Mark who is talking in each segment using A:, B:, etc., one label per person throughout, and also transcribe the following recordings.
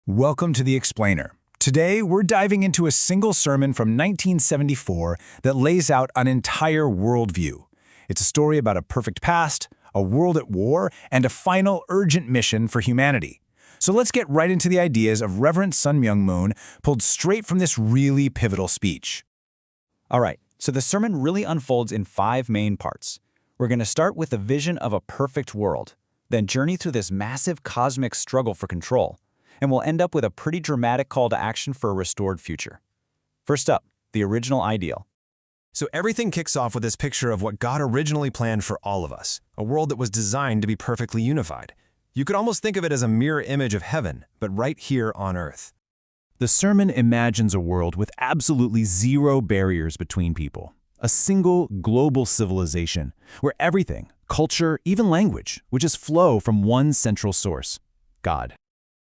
A: Welcome to The Explainer. Today, we're diving into a single sermon from 1974 that lays out an entire worldview. It's a story about a perfect past, a world at war, and a final urgent mission for humanity. So let's get right into the ideas of Reverend Sun Myung Moon, pulled straight from this really pivotal speech.
B: All right, so the sermon really unfolds in 5 main parts. We're going to start with a vision of a perfect world, then journey through this massive cosmic struggle for control, and we'll end up with a pretty dramatic call to action for a restored future. First up, the original ideal.
C: So everything kicks off with this picture of what God originally planned for all of us, a world that was designed to be perfectly unified. You could almost think of it as a mirror image of heaven, but right here on Earth.
D: The sermon imagines a world with absolutely zero barriers between people, a single global civilization where everything, culture, even language, would just flow from one central source, God.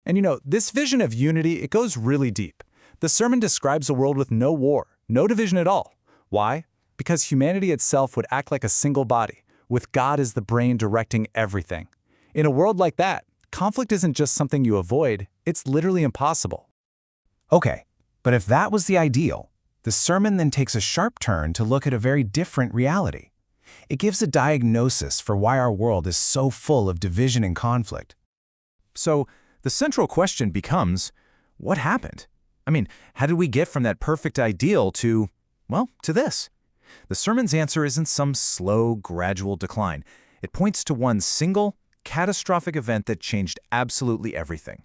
E: And this vision of unity, it goes really deep. The sermon describes a world with no war, no division at all. Why? Because humanity itself would act like a single body, with God as the brain directing everything. In a world like that, conflict isn't just something you avoid, it's literally impossible.
A: Okay, but if that was the ideal, the sermon then takes a sharp turn to look at a very different reality. It gives a diagnosis for why our world is so full of division and conflict. So, the central question becomes, what happened? How did we get from that perfect ideal to this? The sermon's answer isn't some slow, gradual decline. It points to one single, catastrophic event that changed absolutely everything.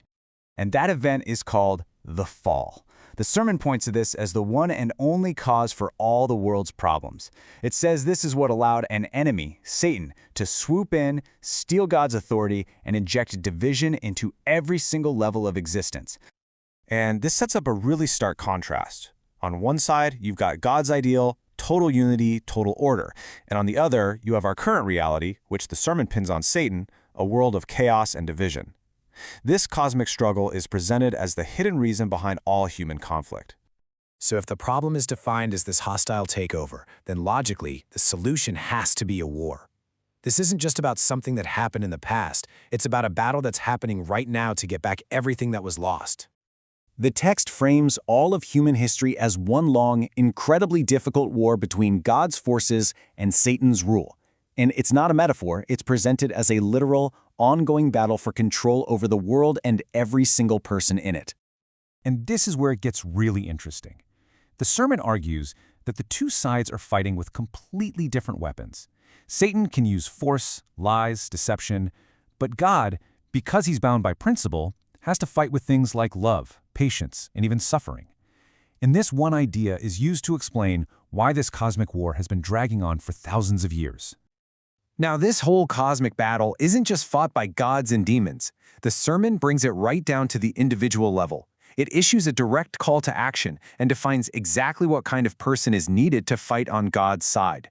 A: And that event is called the fall. The sermon points to this as the one and only cause for all the world's problems. It says this is what allowed an enemy, Satan, to swoop in, steal God's authority, and inject division into every single level of existence.
C: And this sets up a really stark contrast. On one side, you've got God's ideal, total unity, total order. And on the other, you have our current reality, which the sermon pins on Satan, a world of chaos and division. This cosmic struggle is presented as the hidden reason behind all human conflict.
A: So if the problem is defined as this hostile takeover, then logically, the solution has to be a war. This isn't just about something that happened in the past. It's about a battle that's happening right now to get back everything that was lost. The text frames all of human history as one long, incredibly difficult war between God's forces and Satan's rule. And it's not a metaphor, it's presented as a literal, ongoing battle for control over the world and every single person in it.
D: And this is where it gets really interesting. The sermon argues that the two sides are fighting with completely different weapons. Satan can use force, lies, deception, but God, because he's bound by principle, has to fight with things like love, patience, and even suffering. And this one idea is used to explain why this cosmic war has been dragging on for thousands of years.
A: Now, this whole cosmic battle isn't just fought by gods and demons. The sermon brings it right down to the individual level. It issues a direct call to action and defines exactly what kind of person is needed to fight on God's side.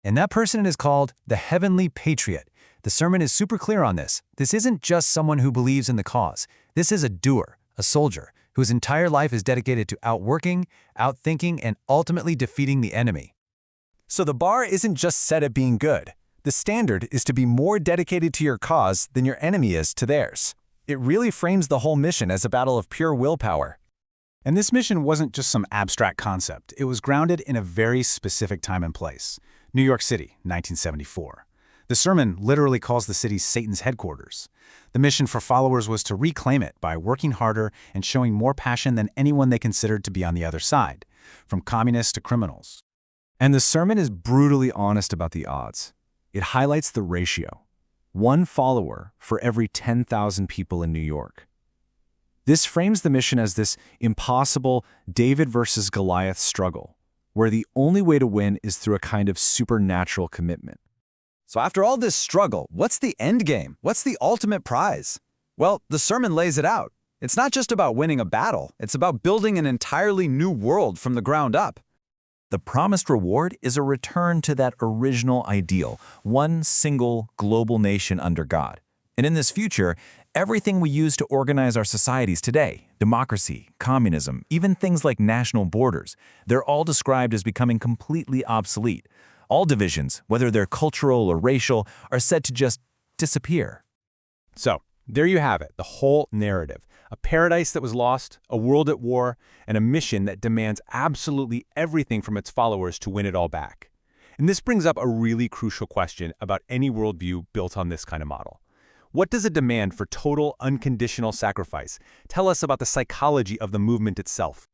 A: And that person is called the Heavenly Patriot. The sermon is super clear on this. This isn't just someone who believes in the cause. This is a doer, a soldier, whose entire life is dedicated to outworking, outthinking, and ultimately defeating the enemy. So the bar isn't just set at being good. The standard is to be more dedicated to your cause than your enemy is to theirs. It really frames the whole mission as a battle of pure willpower.
E: And this mission wasn't just some abstract concept. It was grounded in a very specific time and place. New York City, 1974. The sermon literally calls the city Satan's headquarters. The mission for followers was to reclaim it by working harder and showing more passion than anyone they considered to be on the other side, from communists to criminals.
A: And the sermon is brutally honest about the odds. It highlights the ratio: one follower for every 10,000 people in New York. This frames the mission as this impossible David versus Goliath struggle, where the only way to win is through a kind of supernatural commitment.
B: So after all this struggle, what's the end game? What's the ultimate prize? Well, the sermon lays it out. It's not just about winning a battle. It's about building an entirely new world from the ground up.
D: The promised reward is a return to that original ideal, one single global nation under God. And in this future, everything we use to organize our societies today, democracy, communism, even things like national borders, they're all described as becoming completely obsolete. All divisions, whether they're cultural or racial, are said to just disappear.
E: So,
D: There you have it, the whole narrative. A paradise that was lost, a world at war, and a mission that demands absolutely everything from its followers to win it all back. And this brings up a really crucial question about any worldview built on this kind of model. What does a demand for total, unconditional sacrifice tell us about the psychology of the movement itself?